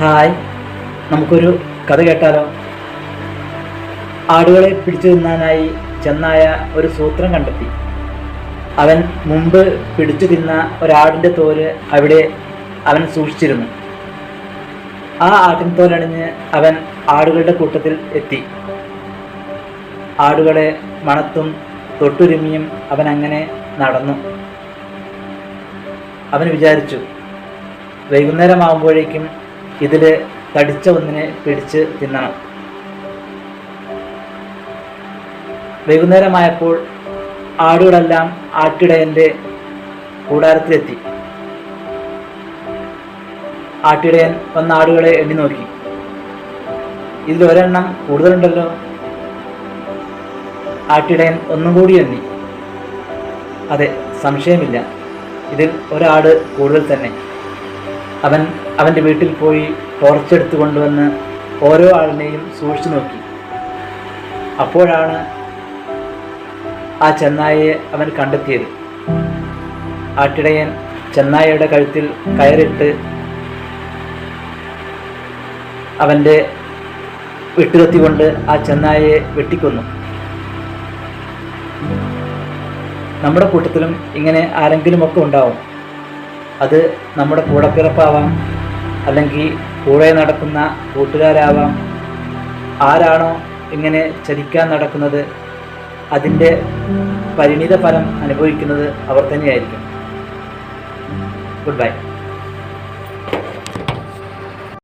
Hi, നമുക്കൊരു കഥ കേട്ടാലോ? ആടുകളെ പിടിച്ചു തിന്നാനായി ചെന്നായ ഒരു സൂത്രം കണ്ടെത്തി. അവൻ മുമ്പ് പിടിച്ചു തിന്ന ഒരാടിൻ്റെ തോല് അവിടെ അവൻ സൂക്ഷിച്ചിരുന്നു. ആ ആട്ടിൻ തോലണിഞ്ഞ് അവൻ ആടുകളുടെ കൂട്ടത്തിൽ എത്തി. ആടുകളെ മണത്തും തൊട്ടുരുമിയും അവൻ അങ്ങനെ നടന്നു. അവൻ വിചാരിച്ചു, വൈകുന്നേരമാകുമ്പോഴേക്കും ഇതിൽ തടിച്ച ഒന്നിനെ പിടിച്ച് തിന്നണം. വൈകുന്നേരമായപ്പോൾ ആടുകളെല്ലാം ആട്ടിടയൻ്റെ കൂടാരത്തിലെത്തി. ആട്ടിടയൻ വന്ന ആടുകളെ എണ്ണി നോക്കി. ഇതിലൊരെണ്ണം കൂടുതലുണ്ടല്ലോ. ആട്ടിടയൻ ഒന്നും കൂടി എണ്ണി. അതെ, സംശയമില്ല, ഇതിൽ ഒരാട് കൂടുതൽ തന്നെ. അവൻ അവൻ്റെ വീട്ടിൽ പോയി ടോർച്ചെടുത്ത് കൊണ്ടുവന്ന് ഓരോ ആളിനെയും സൂക്ഷിച്ചു നോക്കി. അപ്പോഴാണ് ആ ചെന്നായയെ അവൻ കണ്ടെത്തിയത്. ആട്ടിടയൻ ചെന്നായയുടെ കഴുത്തിൽ കയറിട്ട് അവൻ്റെ വെട്ടുകത്തി കൊണ്ട് ആ ചെന്നായയെ വെട്ടിക്കൊന്നു. നമ്മുടെ കൂട്ടത്തിലും ഇങ്ങനെ ആരെങ്കിലുമൊക്കെ ഉണ്ടാവും. അത് നമ്മുടെ കൂടപ്പിറപ്പാവാം, അല്ലെങ്കിൽ കൂടെ നടക്കുന്ന കൂട്ടുകാരാവാം. ആരാണോ ഇങ്ങനെ ചതിക്കാൻ നടക്കുന്നത്, അതിൻ്റെ പരിണിത ഫലം അനുഭവിക്കുന്നത് അവർ തന്നെയായിരിക്കും. Good bye.